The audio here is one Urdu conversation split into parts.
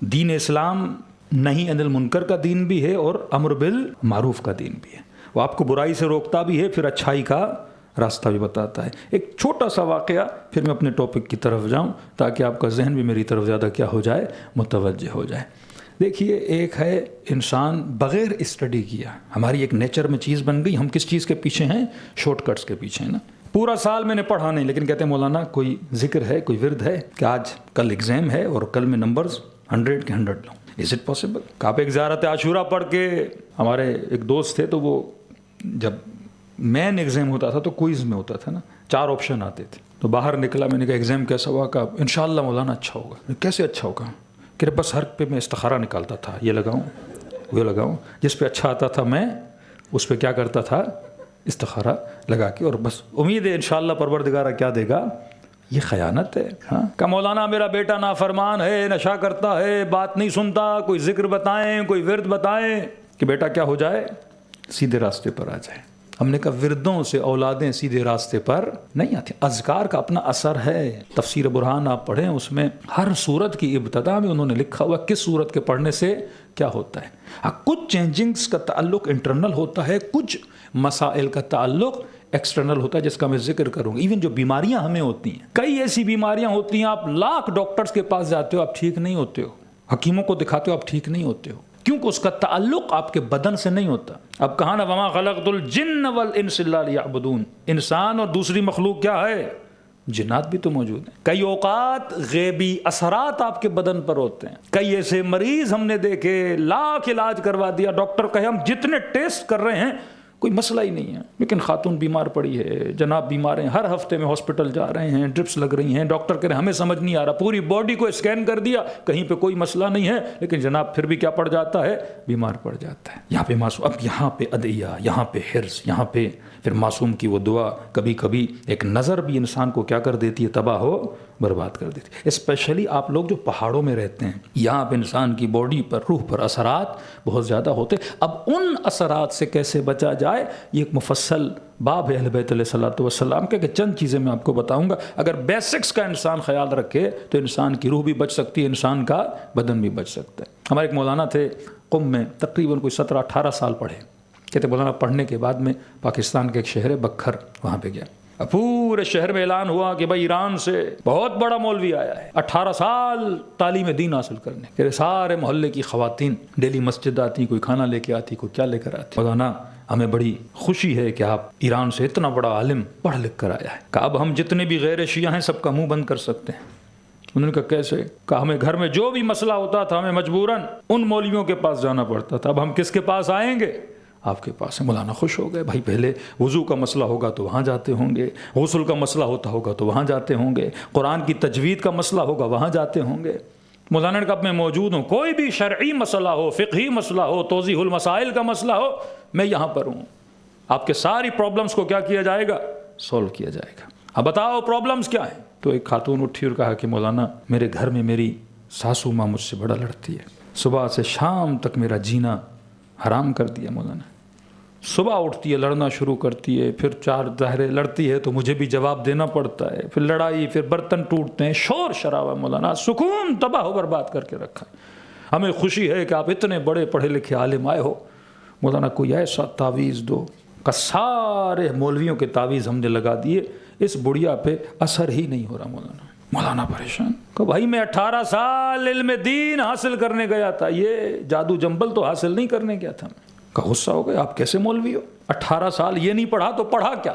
دین اسلام نہیں انل منکر کا دین بھی ہے اور امر بالمعروف کا دین بھی ہے. وہ آپ کو برائی سے روکتا بھی ہے، پھر اچھائی کا راستہ بھی بتاتا ہے. ایک چھوٹا سا واقعہ، پھر میں اپنے ٹاپک کی طرف جاؤں تاکہ آپ کا ذہن بھی میری طرف زیادہ کیا ہو جائے، متوجہ ہو جائے. دیکھیے، ایک ہے انسان بغیر اسٹڈی کیا، ہماری ایک نیچر میں چیز بن گئی، ہم کس چیز کے پیچھے ہیں؟ شارٹ کٹس کے پیچھے ہیں نا. پورا سال میں نے پڑھا نہیں، لیکن کہتے ہیں مولانا کوئی ذکر ہے، کوئی ورد ہے کہ آج کل ایگزام ہے اور کل میں نمبرز 100 کے 100 لوں. Is it possible? آپ ایک زیارت عاشورہ پڑھ کے، ہمارے ایک دوست تھے تو وہ جب مین ایگزام ہوتا تھا تو کوئز میں ہوتا تھا نا، 4 آپشن آتے تھے، تو باہر نکلا، میں نے کہا ایگزام کیسا ہوا؟ کہ انشاءاللہ مولانا اچھا ہوگا. کیسے اچھا ہوگا؟ کہ بس ہر پہ میں استخارہ نکالتا تھا، یہ لگاؤں وہ لگاؤں، جس پہ اچھا آتا تھا میں اس پہ کیا کرتا تھا؟ استخارہ لگا کے، اور بس امید ہے انشاءاللہ پروردگارہ کیا دے گا. یہ خیانت ہے. ہاں کہ مولانا میرا بیٹا نافرمان ہے، نشہ کرتا ہے، بات نہیں سنتا، کوئی ذکر بتائیں، کوئی ورد بتائیں کہ بیٹا کیا ہو جائے؟ سیدھے راستے پر آ جائے. ہم نے کہا وردوں سے اولادیں سیدھے راستے پر نہیں آتی. اذکار کا اپنا اثر ہے. تفسیر برہان آپ پڑھیں، اس میں ہر سورت کی ابتدا میں انہوں نے لکھا ہوا کس سورت کے پڑھنے سے کیا ہوتا ہے. کچھ چینجنگز کا تعلق انٹرنل ہوتا ہے، کچھ مسائل کا تعلق ایکسٹرنل ہوتا ہے، جس کا میں ذکر کروں گا. ایون جو بیماریاں ہمیں ہوتی ہیں، کئی ایسی بیماریاں ہوتی ہیں، آپ لاکھ ڈاکٹرز کے پاس جاتے ہو، آپ ٹھیک نہیں ہوتے ہو، حکیموں کو دکھاتے ہو، آپ ٹھیک نہیں ہوتے ہو، کیونکہ اس کا تعلق آپ کے بدن سے نہیں ہوتا. اب کہا نا وما خلقت الجن والانس الا لیعبدون، انسان اور دوسری مخلوق کیا ہے؟ جنات بھی تو موجود ہیں. کئی اوقات غیبی اثرات آپ کے بدن پر ہوتے ہیں. کئی ایسے مریض ہم نے دیکھے، لاکھ علاج کروا دیا، ڈاکٹر کہے ہم جتنے ٹیسٹ کر رہے ہیں کوئی مسئلہ ہی نہیں ہے، لیکن خاتون بیمار پڑی ہے، جناب بیمار ہیں، ہر ہفتے میں ہاسپٹل جا رہے ہیں، ڈرپس لگ رہی ہیں، ڈاکٹر کہہ رہے ہیں ہمیں سمجھ نہیں آ رہا، پوری باڈی کو اسکین کر دیا، کہیں پہ کوئی مسئلہ نہیں ہے، لیکن جناب پھر بھی کیا پڑ جاتا ہے؟ بیمار پڑ جاتا ہے. یہاں پہ معصوم، اب یہاں پہ ادعیہ، یہاں پہ حرص، یہاں پہ پھر معصوم کی وہ دعا، کبھی کبھی ایک نظر بھی انسان کو کیا کر دیتی ہے؟ تباہ ہو برباد کر دیتی ہے. اسپیشلی آپ لوگ جو پہاڑوں میں رہتے ہیں، یہاں پہ انسان کی باڈی پر، روح پر اثرات بہت زیادہ ہوتے. اب ان اثرات سے کیسے بچا جائے، یہ ایک مفصل باب ہے اہل بیت علیہ الصلوۃ والسلام کے، کہ چند چیزیں میں آپ کو بتاؤں گا. اگر بیسکس کا انسان خیال رکھے تو انسان کی روح بھی بچ سکتی ہے، انسان کا بدن بھی بچ سکتا ہے. ہمارے ایک مولانا تھے قم میں، تقریباً کوئی 17-18 سال پڑھے. کہتے مولانا پڑھنے کے بعد میں پاکستان کے ایک شہر ہے بکھر، وہاں پہ گیا. پورے شہر میں اعلان ہوا کہ بھائی ایران سے بہت بڑا مولوی آیا ہے، 18 سال تعلیم دین حاصل کرنے. کہ سارے محلے کی خواتین ڈیلی مسجد آتی، کوئی کھانا لے کے آتی، کوئی کیا لے کر آتی. مولانا ہمیں بڑی خوشی ہے کہ آپ ایران سے اتنا بڑا عالم پڑھ لکھ کر آیا ہے. کہ اب ہم جتنے بھی غیر شیعہ ہیں سب کا منہ بند کر سکتے ہیں. انہوں نے کہا کیسے؟ کہ ہمیں گھر میں جو بھی مسئلہ ہوتا تھا ہمیں مجبوراً ان مولویوں کے پاس جانا پڑتا تھا، اب ہم کس کے پاس آئیں گے؟ آپ کے پاس. مولانا خوش ہو گئے. بھائی پہلے وضو کا مسئلہ ہوگا تو وہاں جاتے ہوں گے، غسل کا مسئلہ ہوتا ہوگا تو وہاں جاتے ہوں گے، قرآن کی تجوید کا مسئلہ ہوگا وہاں جاتے ہوں گے. مولانا نے کہا میں موجود ہوں، کوئی بھی شرعی مسئلہ ہو، فقہی مسئلہ ہو، توضیح المسائل کا مسئلہ ہو، میں یہاں پر ہوں. آپ کے ساری پرابلمز کو کیا کیا جائے گا؟ سولو کیا جائے گا. اب بتاؤ پرابلمز کیا ہیں؟ تو ایک خاتون اٹھی اور کہا کہ مولانا میرے گھر میں میری ساسو ماں مجھ سے بڑا لڑتی ہے، صبح سے شام تک میرا جینا حرام کر دیا. مولانا صبح اٹھتی ہے لڑنا شروع کرتی ہے، پھر 4 ظاہرے لڑتی ہے تو مجھے بھی جواب دینا پڑتا ہے، پھر لڑائی، پھر برتن ٹوٹتے ہیں، شور شرابہ. مولانا سکون تباہ و برباد کر کے رکھا. ہمیں خوشی ہے کہ آپ اتنے بڑے پڑھے لکھے عالم آئے ہو، مولانا کوئی ایسا تعویذ دو. کہ سارے مولویوں کے تعویذ ہم نے لگا دیے، اس بڑھیا پہ اثر ہی نہیں ہو رہا. مولانا پریشان. کہ بھائی میں 18 سال علم دین حاصل کرنے گیا تھا، یہ جادو جنبل تو حاصل نہیں کرنے گیا تھا. کا غصہ ہو گیا، آپ کیسے مولوی ہو؟ 18 سال یہ نہیں پڑھا تو پڑھا کیا؟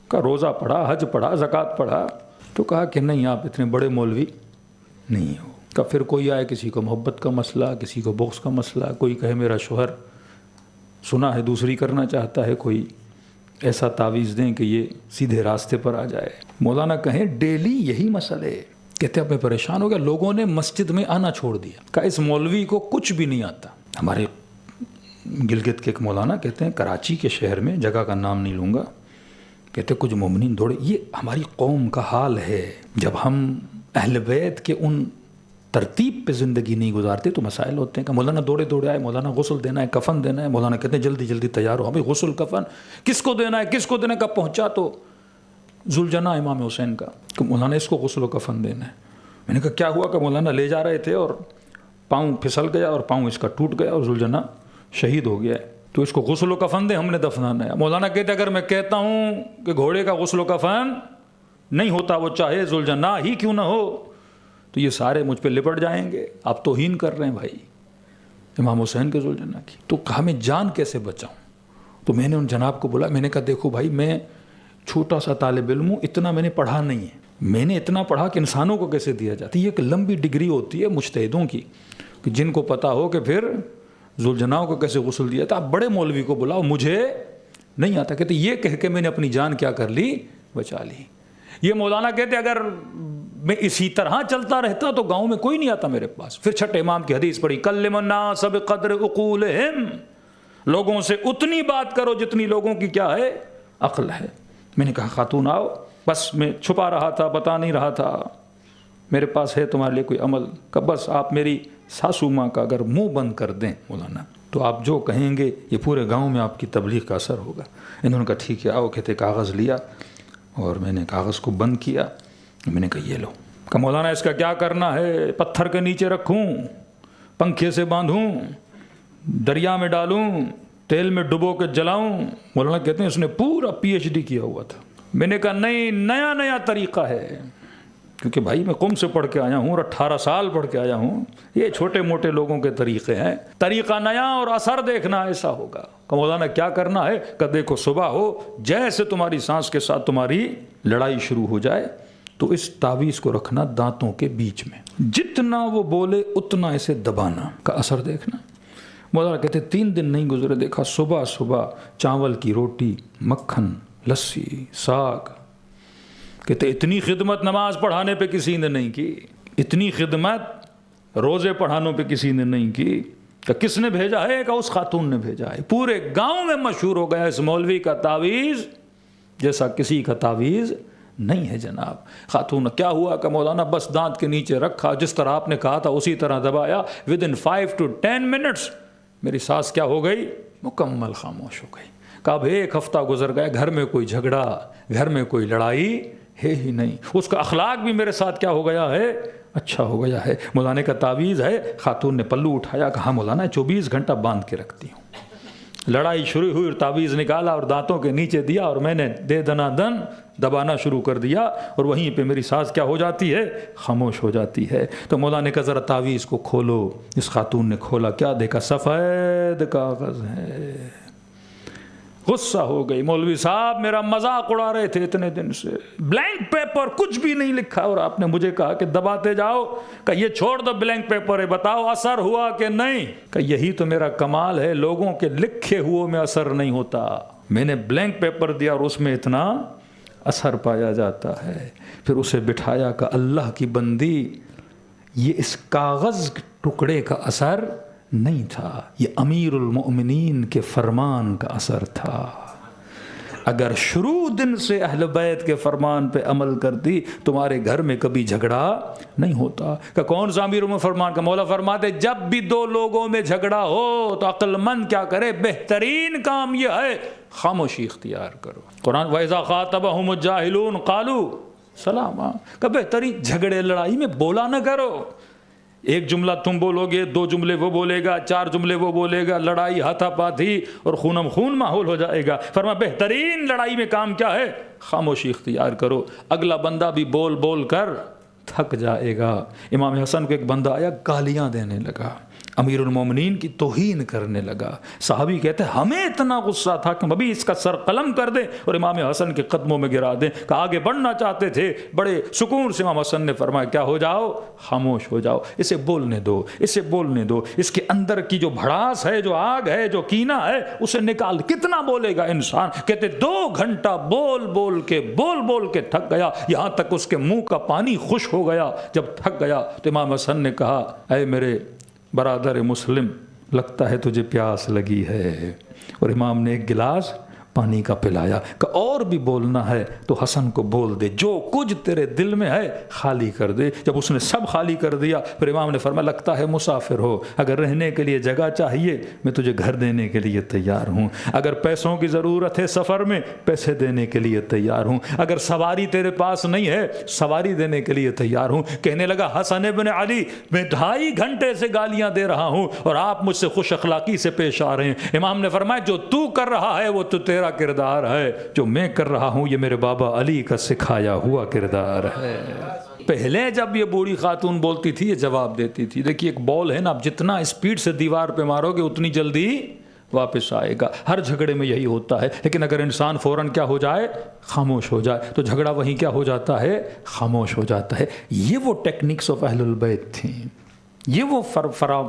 کا روزہ پڑھا، حج پڑھا، زکوٰۃ پڑھا. تو کہا کہ نہیں آپ اتنے بڑے مولوی نہیں ہو. کا پھر کوئی آئے، کسی کو محبت کا مسئلہ، کسی کو بغض کا مسئلہ، کوئی کہے میرا شوہر سنا ہے دوسری کرنا چاہتا ہے، کوئی ایسا تعویذ دیں کہ یہ سیدھے راستے پر آ جائے. مولانا کہیں ڈیلی یہی مسئلے. کہتے اب میں پریشان ہو گیا، لوگوں نے مسجد میں آنا چھوڑ دیا. کہ اس مولوی کو کچھ بھی نہیں آتا. ہمارے گلگت کے ایک مولانا کہتے ہیں کراچی کے شہر میں، جگہ کا نام نہیں لوں گا، کہتے کچھ مومنین دوڑے. یہ ہماری قوم کا حال ہے. جب ہم اہل بیت کے ان ترتیب پہ زندگی نہیں گزارتے تو مسائل ہوتے ہیں. کہ مولانا دوڑے دوڑے آئے، مولانا غسل دینا ہے، کفن دینا ہے. مولانا کہتے ہیں جلدی جلدی تیار ہو. بھائی غسل کفن کس کو دینا ہے، کس کو دینا ہے؟ کب پہنچا تو ذوالجناح امام حسین کا، کہ مولانا اس کو غسل و کفن دینا ہے. میں نے کہا کیا ہوا؟ کہ مولانا لے جا رہے تھے اور پاؤں پھسل گیا اور پاؤں اس کا ٹوٹ گیا اور ذوالجناح شہید ہو گیا ہے، تو اس کو غسل و کفن دے، ہم نے دفنانا ہے۔ مولانا کہتے اگر میں کہتا ہوں کہ گھوڑے کا غسل و کفن نہیں ہوتا، وہ چاہے ذوالجناح ہی کیوں نہ ہو، تو یہ سارے مجھ پہ لپٹ جائیں گے، آپ توہین کر رہے ہیں بھائی امام حسین کے ذوالجناح کی۔ تو کہا میں جان کیسے بچاؤں؟ تو میں نے ان جناب کو بولا، میں نے کہا دیکھو بھائی میں چھوٹا سا طالب علم ہوں، اتنا میں نے پڑھا نہیں ہے، میں نے اتنا پڑھا کہ انسانوں کو کیسے دیا جاتا ہے، یہ ایک لمبی ڈگری ہوتی ہے مجتہدوں کی، کہ جن کو پتہ ہو کہ پھر ذوالجناح کو کیسے غسل دیا تھا، آپ بڑے مولوی کو بلاؤ، مجھے نہیں آتا۔ کہتے یہ کہہ کے میں نے اپنی جان کیا کر لی، بچا لی۔ یہ مولانا کہتے اگر میں اسی طرح چلتا رہتا تو گاؤں میں کوئی نہیں آتا میرے پاس۔ پھر چھٹے امام کی حدیث پڑھی، کلم الناس بقدر عقولہم، لوگوں سے اتنی بات کرو جتنی لوگوں کی کیا ہے، عقل ہے۔ میں نے کہا خاتون آؤ، بس میں چھپا رہا تھا، بتا نہیں رہا تھا، میرے پاس ہے تمہارے لیے کوئی عمل، کہ بس آپ میری ساسو ماں کا اگر منہ بند کر دیں مولانا تو آپ جو کہیں گے یہ پورے گاؤں میں آپ کی تبلیغ کا اثر ہوگا۔ انہوں نے کہا ٹھیک ہے آؤ۔ کہتے کاغذ لیا اور میں نے کاغذ کو بند کیا، میں نے کہا یہ لو۔ کہ مولانا اس کا کیا کرنا ہے؟ پتھر کے نیچے رکھوں، پنکھے سے باندھوں، دریا میں ڈالوں، تیل میں ڈبو کے جلاؤں؟ مولانا کہتے ہیں اس نے پورا PhD کیا ہوا تھا۔ میں نے کہا نہیں، نیا طریقہ ہے، کیونکہ بھائی میں قم سے پڑھ کے آیا ہوں اور 18 سال پڑھ کے آیا ہوں، یہ چھوٹے موٹے لوگوں کے طریقے ہیں، طریقہ نیا اور اثر دیکھنا ایسا ہوگا۔ کہ مولانا کیا کرنا ہے؟ کہ دیکھو صبح ہو جیسے تمہاری سانس کے ساتھ تمہاری لڑائی شروع ہو جائے تو اس تعویذ کو رکھنا دانتوں کے بیچ میں، جتنا وہ بولے اتنا اسے دبانا، کا اثر دیکھنا۔ مولانا کہتے 3 دن نہیں گزرے، دیکھا صبح چاول کی روٹی، مکھن، لسی، ساگ۔ کہتے اتنی خدمت نماز پڑھانے پہ کسی نے نہیں کی، اتنی خدمت روزے پڑھانوں پہ کسی نے نہیں کی۔ کہ کس نے بھیجا ہے؟ کہ اس خاتون نے بھیجا ہے۔ پورے گاؤں میں مشہور ہو گیا اس مولوی کا تعویذ جیسا کسی کا تعویذ نہیں ہے جناب۔ خاتون کیا ہوا کہ مولانا بس دانت کے نیچے رکھا، جس طرح آپ نے کہا تھا اسی طرح دبایا، within 5 to 10 minutes میری سانس کیا ہو گئی؟ مکمل خاموش ہو گئی۔ کہ اب 1 ہفتہ گزر گیا، گھر میں کوئی جھگڑا، گھر میں کوئی لڑائی ہے ہی نہیں، اس کا اخلاق بھی میرے ساتھ کیا ہو گیا ہے، اچھا ہو گیا ہے۔ مولانا کا تعویذ ہے۔ خاتون نے پلو اٹھایا، کہا مولانا 24 گھنٹہ باندھ کے رکھتی ہوں۔ لڑائی شروع ہوئی اور تعویذ نکالا اور دانتوں کے نیچے دیا اور میں نے دے دنا دن دبانا شروع کر دیا اور وہیں پہ میری سانس کیا ہو جاتی ہے، خاموش ہو جاتی ہے۔ تو مولانا نے کہا ذرا تعویذ کو کھولو۔ اس خاتون نے کھولا، کیا دیکھا؟ سفید کاغذ ہے۔ غصہ ہو گئی، مولوی صاحب میرا مذاق اڑا رہے تھے اتنے دن سے، بلینک پیپر کچھ بھی نہیں لکھا اور آپ نے مجھے کہا کہ دباتے جاؤ۔ کہ یہ چھوڑ دو بلینک پیپر ہے، بتاؤ اثر ہوا کہ نہیں؟ کہ یہی تو میرا کمال ہے، لوگوں کے لکھے ہوئے میں اثر نہیں ہوتا، میں نے بلینک پیپر دیا اور اس میں اتنا اثر پایا جاتا ہے۔ پھر اسے بٹھایا کہ اللہ کی بندی، یہ اس کاغذ ٹکڑے کا اثر نہیں تھا، یہ امیر المؤمنین کے فرمان کا اثر تھا۔ اگر شروع دن سے اہل بیت کے فرمان پہ عمل کرتی تمہارے گھر میں کبھی جھگڑا نہیں ہوتا۔ کہ کون سا امیر المؤمنین فرمان کا؟ مولا فرماتے جب بھی 2 لوگوں میں جھگڑا ہو تو عقل مند کیا کرے؟ بہترین کام یہ ہے خاموشی اختیار کرو۔ قرآن وَإِذَا خَاطَبَهُمُ الجَّاهِلُونَ قَالُوا سَلَامًا۔ کہ بہترین جھگڑے لڑائی میں بولا نہ کرو، ایک جملہ تم بولو گے، 2 جملے وہ بولے گا، 4 جملے وہ بولے گا، لڑائی ہاتھا پاتی اور خونم خون ماحول ہو جائے گا۔ فرمایا بہترین لڑائی میں کام کیا ہے؟ خاموشی اختیار کرو۔ اگلا بندہ بھی بول بول کر تھک جائے گا۔ امام حسن کو ایک بندہ آیا، گالیاں دینے لگا، امیر المومنین کی توہین کرنے لگا۔ صحابی کہتے ہیں ہمیں اتنا غصہ تھا کہ ابھی اس کا سر قلم کر دیں اور امام حسن کے قدموں میں گرا دیں۔ کہ آگے بڑھنا چاہتے تھے، بڑے سکون سے امام حسن نے فرمایا کیا ہو جاؤ، خاموش ہو جاؤ، اسے بولنے دو، اسے بولنے دو، اس کے اندر کی جو بھڑاس ہے، جو آگ ہے، جو کینہ ہے، اسے نکال۔ کتنا بولے گا انسان؟ کہتے 2 گھنٹہ بول بول کے تھک گیا، یہاں تک اس کے منہ کا پانی خشک ہو گیا۔ جب تھک گیا تو امام حسن نے کہا اے میرے برادر مسلم، لگتا ہے تجھے پیاس لگی ہے، اور امام نے ایک گلاس پانی کا پلایا کہ اور بھی بولنا ہے تو حسن کو بول دے، جو کچھ تیرے دل میں ہے خالی کر دے۔ جب اس نے سب خالی کر دیا پھر امام نے فرمایا لگتا ہے مسافر ہو، اگر رہنے کے لیے جگہ چاہیے میں تجھے گھر دینے کے لیے تیار ہوں، اگر پیسوں کی ضرورت ہے سفر میں پیسے دینے کے لیے تیار ہوں، اگر سواری تیرے پاس نہیں ہے سواری دینے کے لیے تیار ہوں۔ کہنے لگا حسن ابن علی میں 2.5 گھنٹے سے گالیاں دے رہا ہوں اور آپ مجھ سے خوش اخلاقی سے پیش آ رہے ہیں۔ امام نے فرمایا جو تو کر رہا ہے وہ تو تیرا کردار ہے، جو میں کر رہا ہوں یہ میرے بابا علی کا سکھایا ہوا کردار ہے۔ پہلے جب یہ بوڑھی خاتون بولتی تھی یہ جواب دیتی تھی۔ دیکھیے ایک بال ہے نا، آپ جتنا اسپیڈ سے دیوار پہ مارو گے اتنی جلدی واپس آئے گا۔ ہر جھگڑے میں یہی ہوتا ہے، لیکن اگر انسان فوراً کیا ہو جائے، خاموش ہو جائے، تو جھگڑا وہیں کیا ہو جاتا ہے، خاموش ہو جاتا ہے۔ یہ وہ ٹیکنکس آف اہل البیت تھیں، یہ وہ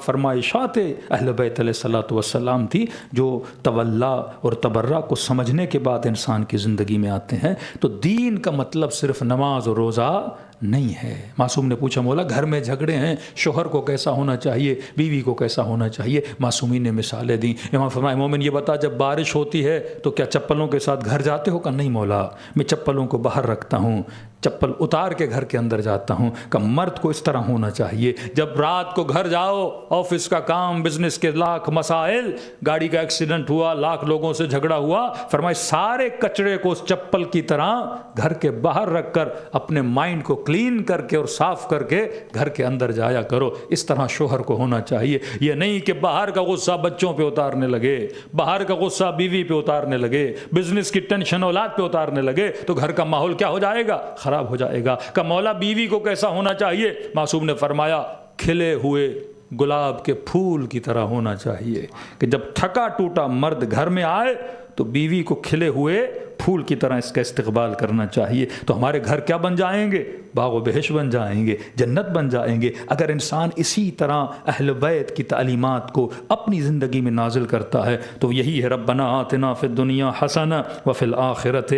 فرمائشات اہل بیت علیہ الصلوۃ والسلام تھی جو تولا اور تبرہ کو سمجھنے کے بعد انسان کی زندگی میں آتے ہیں۔ تو دین کا مطلب صرف نماز اور روزہ نہیں ہے۔ معصوم نے پوچھا مولا گھر میں جھگڑے ہیں، شوہر کو کیسا ہونا چاہیے، بیوی کو کیسا ہونا چاہیے؟ معصومین نے مثالیں دیں۔ امام فرمائے مومن یہ بتا جب بارش ہوتی ہے تو کیا چپلوں کے ساتھ گھر جاتے ہو؟ کہ نہیں مولا میں چپلوں کو باہر رکھتا ہوں، چپل اتار کے گھر کے اندر جاتا ہوں۔ کہ مرد کو اس طرح ہونا چاہیے، جب رات کو گھر جاؤ، آفس کا کام، بزنس کے لاکھ مسائل، گاڑی کا ایکسیڈنٹ ہوا، لاکھ لوگوں سے جھگڑا ہوا، فرمائے سارے کچڑے کو اس چپل کی طرح گھر کے باہر رکھ کر اپنے مائنڈ کو کلین کر کے اور صاف کر کے گھر کے اندر جایا کرو۔ اس طرح شوہر کو ہونا چاہیے، یہ نہیں کہ باہر کا غصہ بچوں پہ اتارنے لگے، باہر کا غصہ بیوی پہ اتارنے لگے، بزنس کی ٹینشن اولاد پہ اتارنے لگے، تو گھر کا ماحول کیا ہو جائے گا، خراب ہو جائے گا۔ کہ مولا بیوی کو کیسا ہونا چاہیے؟ معصوم نے فرمایا کھلے ہوئے گلاب کے پھول کی طرح ہونا چاہیے، کہ جب تھکا ٹوٹا مرد گھر میں آئے تو بیوی کو کھلے ہوئے پھول کی طرح اس کا استقبال کرنا چاہیے۔ تو ہمارے گھر کیا بن جائیں گے؟ باغ و بہشت بن جائیں گے، جنت بن جائیں گے، اگر انسان اسی طرح اہل بیت کی تعلیمات کو اپنی زندگی میں نازل کرتا ہے۔ تو یہی ہے ربنا آتنا فی الدنیا حسنہ وفی الآخرۃ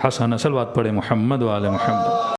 حسنہ۔ صلوات پڑھے محمد و آل محمد۔